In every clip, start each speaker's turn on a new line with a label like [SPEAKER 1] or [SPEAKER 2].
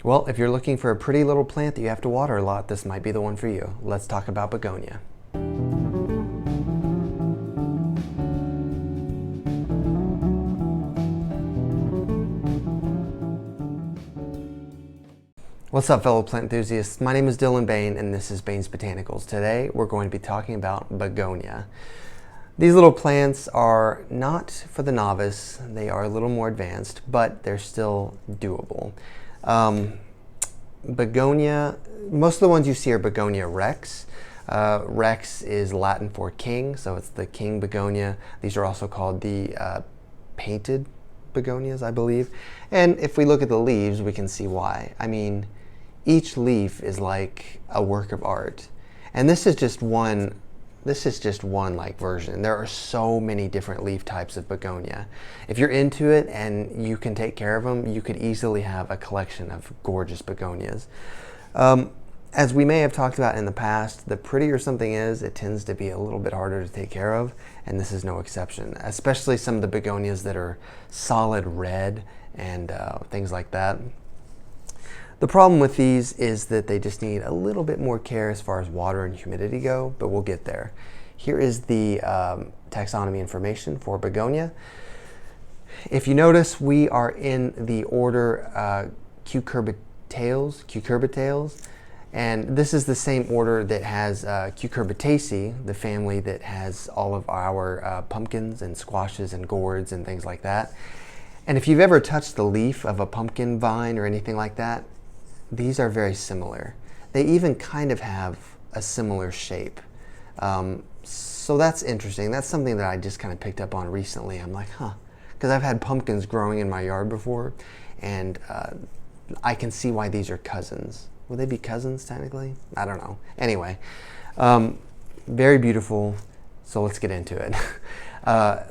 [SPEAKER 1] Well, if you're looking for a pretty little plant that you have to water a lot, this might be the one for you. Let's talk about begonia. What's up, fellow plant enthusiasts? My name is Dylan Bain and this is Bain's Botanicals. Today we're going to be talking about begonia. These little plants are not for the novice. They are a little more advanced, but they're still doable. Begonia, most of the ones you see are Begonia rex. Rex is Latin for king, so it's the king begonia. These are also called the painted begonias, I believe. And if we look at the leaves, we can see why. I mean, each leaf is like a work of art. And this is just one like version. There are so many different leaf types of begonia. If you're into it and you can take care of them, you could easily have a collection of gorgeous begonias. As we may have talked about in the past, the prettier something is, it tends to be a little bit harder to take care of, and this is no exception, especially some of the begonias that are solid red and things like that. The problem with these is that they just need a little bit more care as far as water and humidity go, but we'll get there. Here is the taxonomy information for begonia. If you notice, we are in the order Cucurbitales, and this is the same order that has Cucurbitaceae, the family that has all of our pumpkins and squashes and gourds and things like that. And if you've ever touched the leaf of a pumpkin vine or anything like that, these are very similar. They even kind of have a similar shape. So that's interesting. That's something that I just kind of picked up on recently. I'm like, huh, because I've had pumpkins growing in my yard before, and I can see why these are cousins. Would they be cousins technically? I don't know. Anyway, very beautiful. So let's get into it.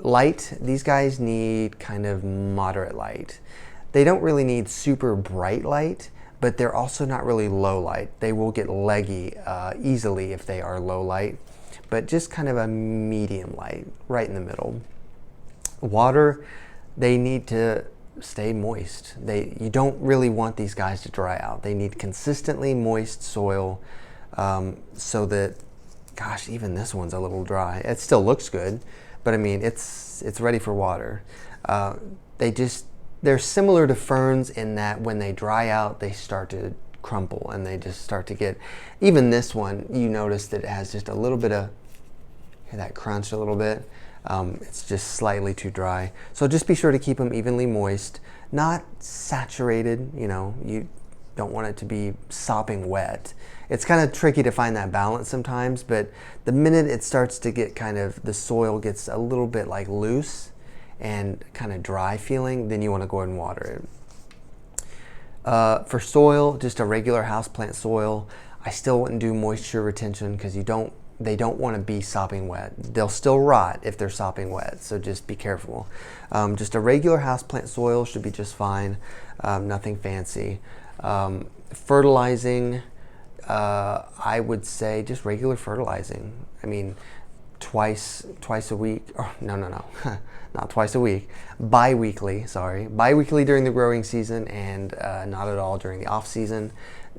[SPEAKER 1] Light, these guys need kind of moderate light. They don't really need super bright light, but they're also not really low light. They will get leggy easily if they are low light, but just kind of a medium light, right in the middle. Water, they need to stay moist. You don't really want these guys to dry out. They need consistently moist soil so that, gosh, even this one's a little dry. It still looks good, but I mean, it's ready for water. They're similar to ferns in that when they dry out, they start to crumple and they just start to get, even this one, you notice that it has just a little bit of, hear that crunch a little bit? It's just slightly too dry. So just be sure to keep them evenly moist, not saturated, you know, you don't want it to be sopping wet. It's kind of tricky to find that balance sometimes, but the minute it starts to get kind of, the soil gets a little bit like loose and kind of dry feeling, then you want to go ahead and water it. For soil, just a regular houseplant soil, I still wouldn't do moisture retention because they don't want to be sopping wet. They'll still rot if they're sopping wet, so just be careful. Just a regular houseplant soil should be just fine, nothing fancy. Fertilizing, I would say just regular fertilizing. I mean, twice a week, or no, not twice a week, bi-weekly during the growing season, and not at all during the off season,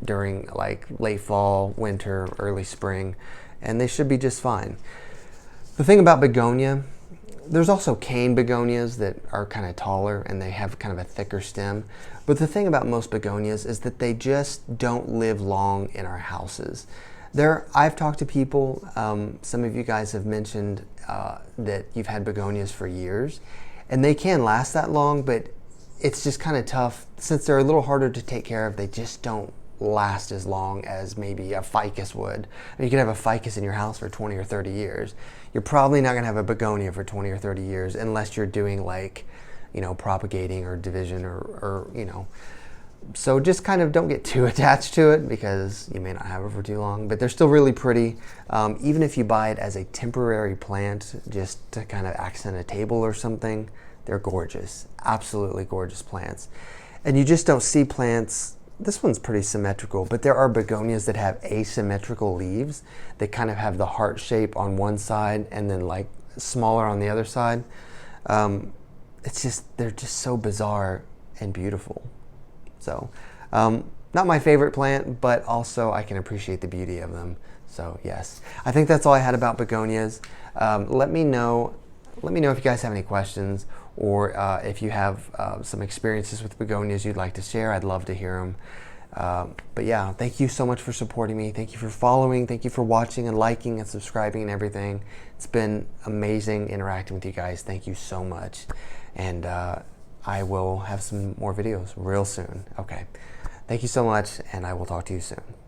[SPEAKER 1] during like late fall, winter, early spring, and they should be just fine. The thing about begonia, there's also cane begonias that are kind of taller and they have kind of a thicker stem, but the thing about most begonias is that they just don't live long in our houses. I've talked to people, some of you guys have mentioned that you've had begonias for years, and they can last that long, but it's just kind of tough. Since they're a little harder to take care of, they just don't last as long as maybe a ficus would. You could have a ficus in your house for 20 or 30 years. You're probably not going to have a begonia for 20 or 30 years unless you're doing like, you know, propagating or division or you know. So just kind of don't get too attached to it because you may not have it for too long, but they're still really pretty. Even if you buy it as a temporary plant, just to kind of accent a table or something, they're gorgeous, absolutely gorgeous plants. And you just don't see plants, this one's pretty symmetrical, but there are begonias that have asymmetrical leaves that kind of have the heart shape on one side and then like smaller on the other side. They're just so bizarre and beautiful. So not my favorite plant, but also I can appreciate the beauty of them. So yes, I think that's all I had about begonias. Let me know if you guys have any questions, or if you have some experiences with begonias you'd like to share. I'd love to hear them. But yeah, thank you so much for supporting me. Thank you for following. Thank you for watching and liking and subscribing and everything. It's been amazing interacting with you guys. Thank you so much. And I will have some more videos real soon. Okay. Thank you so much, and I will talk to you soon.